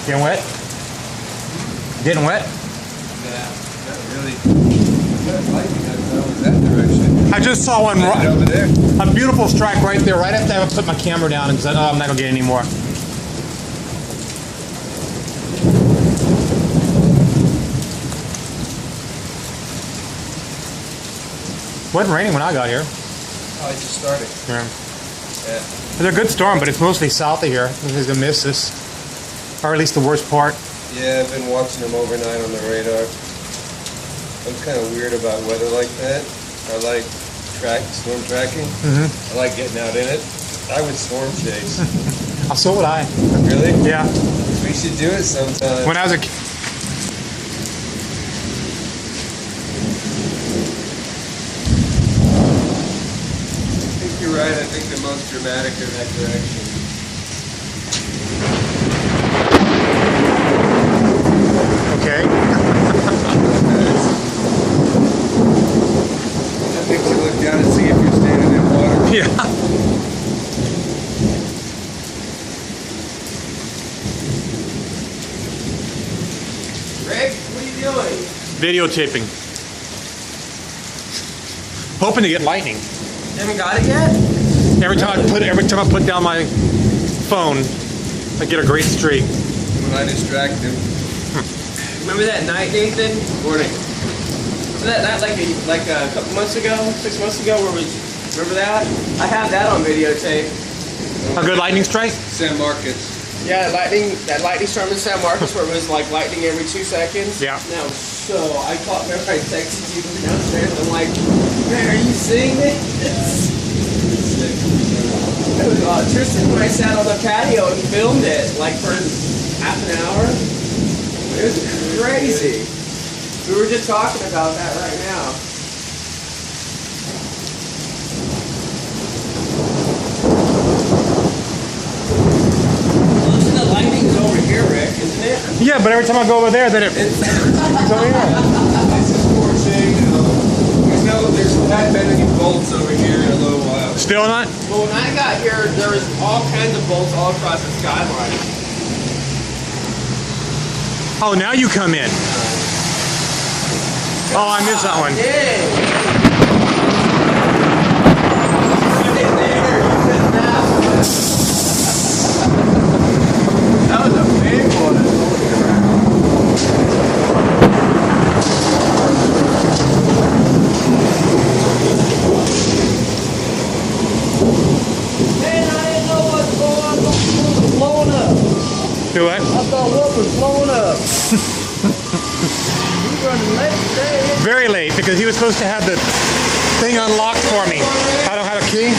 Getting wet? Getting wet? Yeah, not really. Lightning that direction. I just saw one right over there. A beautiful strike right there, right after I put my camera down and said, oh, I'm not going to get any more. It wasn't raining when I got here. Oh, it just started. Yeah. Yeah. They're a good storm, but it's mostly south of here. Nobody's going to miss this. Or at least the worst part. Yeah, I've been watching them overnight on the radar. I'm kind of weird about weather like that. I like storm tracking. I like getting out in it. I would storm chase. So would I. Really? Yeah. We should do it sometime. When I was a kid. I think you're right. I think the most dramatic in that direction. Okay. That makes you look down and see if you're standing in water. Yeah. Rick, what are you doing? Videotaping. Hoping to get lightning. Haven't got it yet? Every time I put down my phone, I get a great streak. When I distract him. Remember that night, Nathan? Morning. Remember that night like a couple months ago, 6 months ago, remember that? I have that on videotape. A good lightning strike? San Marcos. Yeah, that lightning storm in San Marcos where it was like lightning every 2 seconds. Yeah. No, so remember I texted you from downstairs. I'm like, man, are you seeing this? Tristan and I sat on the patio and filmed it like for half an hour. It was crazy. We were just talking about that right now. Listen, the lightning's over here, Rick, isn't it? Yeah, but every time I go over there, then it's over here. This is forcing. There's not been any bolts over here in a little while. Still not? Well, when I got here, there was all kinds of bolts all across the skyline. Oh, now you come in. Oh, I missed that one. Dang. That was a big one. Man, I didn't know what was going on. What was blowing up? Do what? I thought what was blowing up. You running late today. Very late, because he was supposed to have the thing unlocked for me. I don't have a key.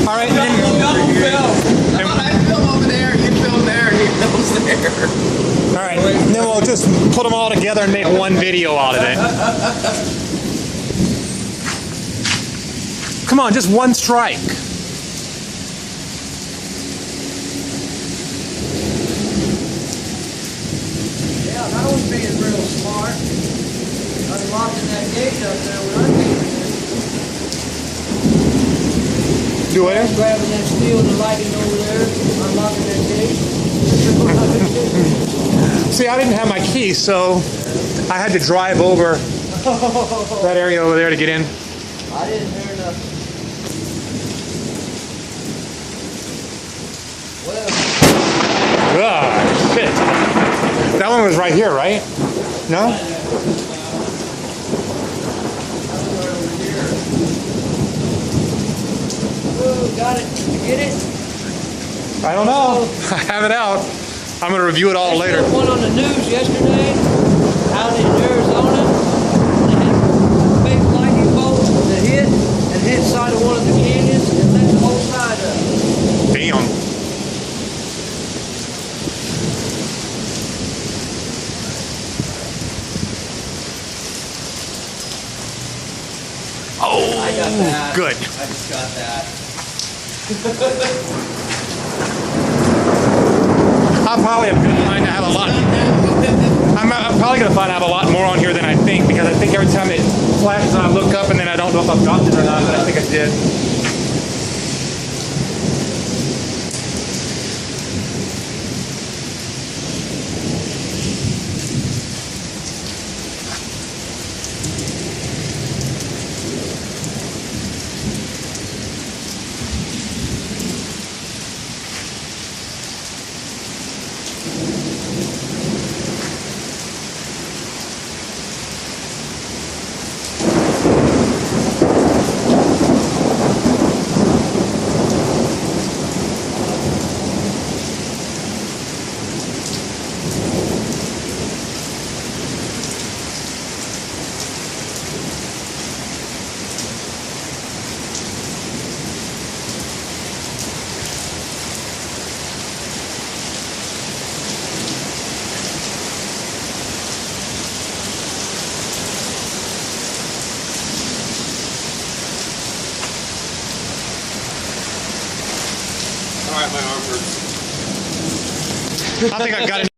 All right, then. I film over there, you film there, and he films there. All right, then we'll just put them all together and make one video out of it. Come on, just one strike. Yeah, that was being real smart. Unlocking that gate up there when I came in. Do what? Grabbing that steel and the lighting over there, unlocking that gate. See, I didn't have my key, so I had to drive over that area over there to get in. I didn't hear nothing. Well, Ah, shit. That one was right here, right? No? oh, got it. Did you get it? I don't know. I have it out. I'm going to review it all later. There was one on the news yesterday out in Arizona. They had big lightning bolts that hit side of one of the canyons and lit the whole side up. Damn. Oh, I got that. good. I just got that. I'll probably find I have a lot. I'm probably going to find out a lot more on here than I think, because I think every time it flashes on look up and then I don't know if I've gotten it or not, but I think I did. All right, my arm hurts. I think I got it.